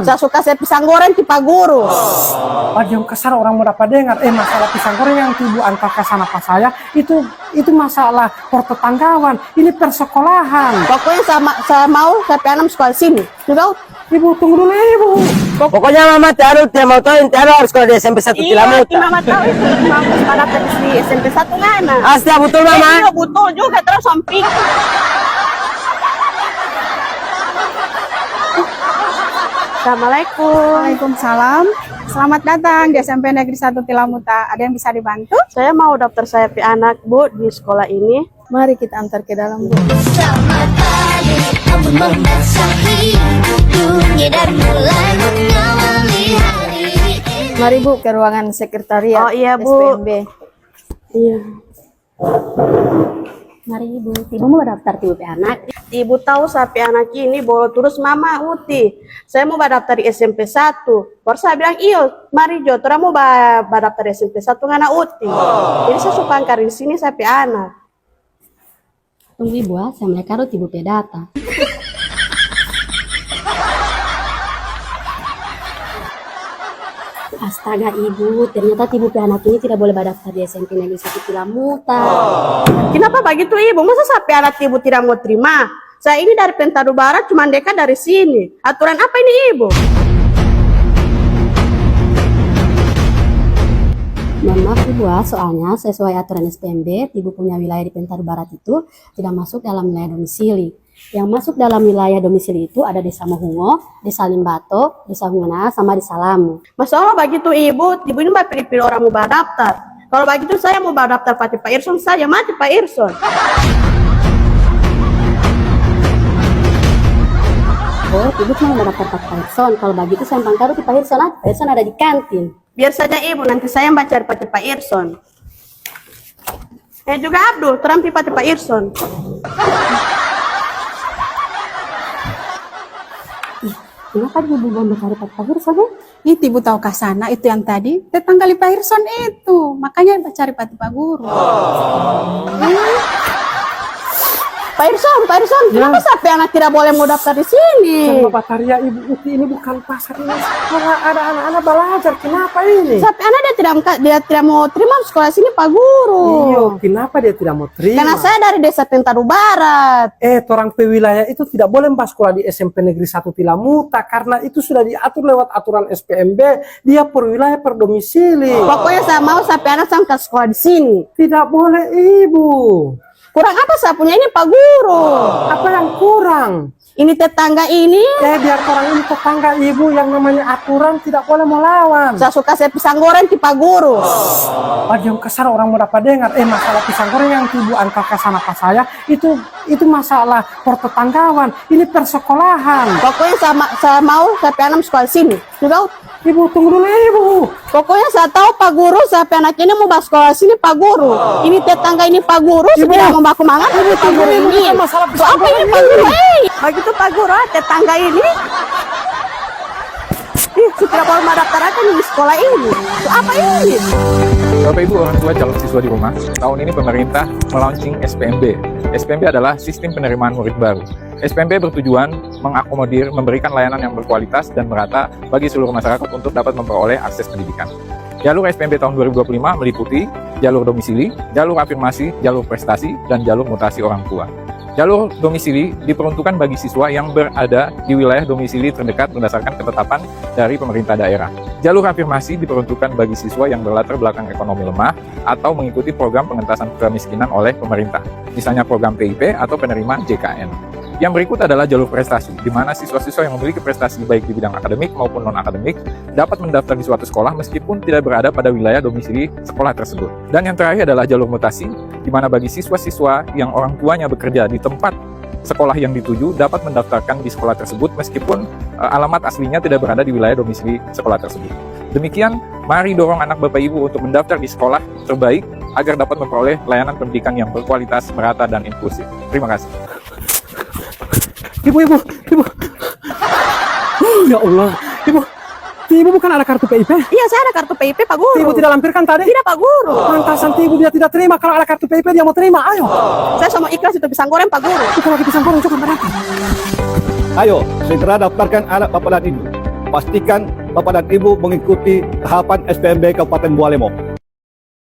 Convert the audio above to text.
Saya suka saya pisang goreng di Pak Guru. Pak yang kesana orang mau dapat dengar. Masalah pisang goreng yang ibu antar ke sana Pak saya itu masalah pertetanggawan. Ini persekolahan. Pokoknya saya mau saya pianam sekolah sini. Juga Ibu tunggu dulu ibu. Pokoknya mama taruh dia mau tahu harus sekolah di SMP 1 Tilamuta. Iya, mama tahu itu mama pada di SMP 1 ngana. Asli betul mama. Iya betul juga terus samping. Assalamualaikum. Waalaikumsalam. Selamat datang di SMP Negeri 1 Tilamuta. Ada yang bisa dibantu? Saya mau daftar saya pi anak Bu di sekolah ini. Mari kita antar ke dalam, Bu. Selamat pagi, embun membasahi dunia dan mulai mengawali hari ini. Mari Bu ke ruangan sekretariat Oh, iya, Bu. SPMB. Iya. Mari Ibu, Ibu mau daftar di UP anak. Ibu tahu sapi anak ini bawa terus Mama Uti. Saya mau daftar di SMP 1. Baru saya bilang, iyo, mari Jo, tora mau daftar di SMP 1 ngana Uti. Jadi saya suka angkar di sini sapi anak. Tunggu Ibu, saya mereka harus Ibu data. Astaga Ibu, ternyata Ibu anak ini tidak boleh daftar di SMP Negeri 1 Tilamuta. Kenapa begitu Ibu? Masa sapi anak Ibu tidak mau terima? Saya ini dari Pentadu Barat, cuma dekat dari sini. Aturan apa ini Ibu? Mohon maaf Ibu, soalnya sesuai aturan SPMB, Ibu punya wilayah di Pentadu Barat itu tidak masuk dalam wilayah domisili. Yang masuk dalam wilayah domisili itu ada Desa Mohungo, Desa Limbato, Desa Hungana, sama Desa Lamu. Masalah begitu Ibu, Ibu ini pilih-pilih orang mau daftar. Kalau begitu saya mau daftar Pak Irson saja, mati Pak Irson. Oh, Ibu cuma mau daftar Pak Irson. Kalau begitu saya taruh di Pak Irson, Pak Irson ada di kantin. Biar saja Ibu, nanti saya baca Pak Irson. Juga Abdul, terampi Pak Irson. Kenapa Ibu belum mencari Pak Irson ya? Itu Ibu tahu ke sana, itu yang tadi tetangga Pak Irson itu. Makanya cari Pak Guru. Pak Irson, kenapa sapi anak tidak boleh mau daftar di sini? Sama Bapak Tarya Ibu Uti ini bukan pasar ini sekolah, ada anak-anak belajar. Kenapa ini? Sapi anak dia tidak mau terima sekolah sini Pak Guru. Iya, kenapa dia tidak mau terima? Karena saya dari Desa Pentadu Barat. Orang wilayah itu tidak boleh sekolah di SMP Negeri 1 Tilamuta karena itu sudah diatur lewat aturan SPMB. Dia per wilayah per domisili. Pokoknya saya mau sapi anak sampai sekolah di sini. Tidak boleh Ibu. Kurang apa saya punya ini Pak Guru? Apa yang kurang? Ini tetangga ini. Biar orang ini tetangga Ibu yang namanya aturan tidak boleh melawan. Saya suka saya pisang goreng di Pak Guru. Pak yang kesana orang mau dapat dengar. Masalah pisang goreng yang Ibu antar ke sana Pak saya itu masalah pertetanggawan. Ini persekolahan. Pokoknya saya mau saya pianam sekolah sini. Juga Ibu tunggu dulu Ibu. Pokoknya saya tahu Pak Guru, saya anak ini mau bahas sekolah sini Pak Guru. Ini tetangga ini Pak Guru, sudah mau baku mangat ini Pak Guru ini. Masalah Apa ini Pak Guru? Begitu Pak Guru, tetangga ini. Sudah mau mendaftarkan di sekolah ini. Apa ini? Bapak Ibu orang tua calon siswa di rumah, tahun ini pemerintah melaunching SPMB. SPMB adalah sistem penerimaan murid baru. SPMB bertujuan mengakomodir, memberikan layanan yang berkualitas dan merata bagi seluruh masyarakat untuk dapat memperoleh akses pendidikan. Jalur SPMB tahun 2025 meliputi jalur domisili, jalur afirmasi, jalur prestasi, dan jalur mutasi orang tua. Jalur domisili diperuntukkan bagi siswa yang berada di wilayah domisili terdekat berdasarkan ketetapan dari pemerintah daerah. Jalur afirmasi diperuntukkan bagi siswa yang berlatar belakang ekonomi lemah atau mengikuti program pengentasan kemiskinan oleh pemerintah, misalnya program PIP atau penerima JKN. Yang berikut adalah jalur prestasi, di mana siswa-siswa yang memiliki prestasi baik di bidang akademik maupun non-akademik dapat mendaftar di suatu sekolah meskipun tidak berada pada wilayah domisili sekolah tersebut. Dan yang terakhir adalah jalur mutasi, di mana bagi siswa-siswa yang orang tuanya bekerja di tempat sekolah yang dituju dapat mendaftarkan di sekolah tersebut meskipun alamat aslinya tidak berada di wilayah domisili sekolah tersebut. Demikian, mari dorong anak Bapak Ibu untuk mendaftar di sekolah terbaik agar dapat memperoleh layanan pendidikan yang berkualitas, merata, dan inklusif. Terima kasih. Ibu. Ya Allah, Ibu bukan ada kartu PIP? Iya, saya ada kartu PIP Pak Guru. Ibu tidak lampirkan tadi? Tidak Pak Guru. Pantasan Ibu dia tidak terima. Kalau ada kartu PIP dia mau terima. Ayo. Saya sama ikhlas itu pisang goreng Pak Guru. Bukan lagi pisang goreng, cukup berapa? Ayo, segera daftarkan anak Bapak dan Ibu. pastikan Bapak dan Ibu mengikuti tahapan SPMB Kabupaten Bualemo.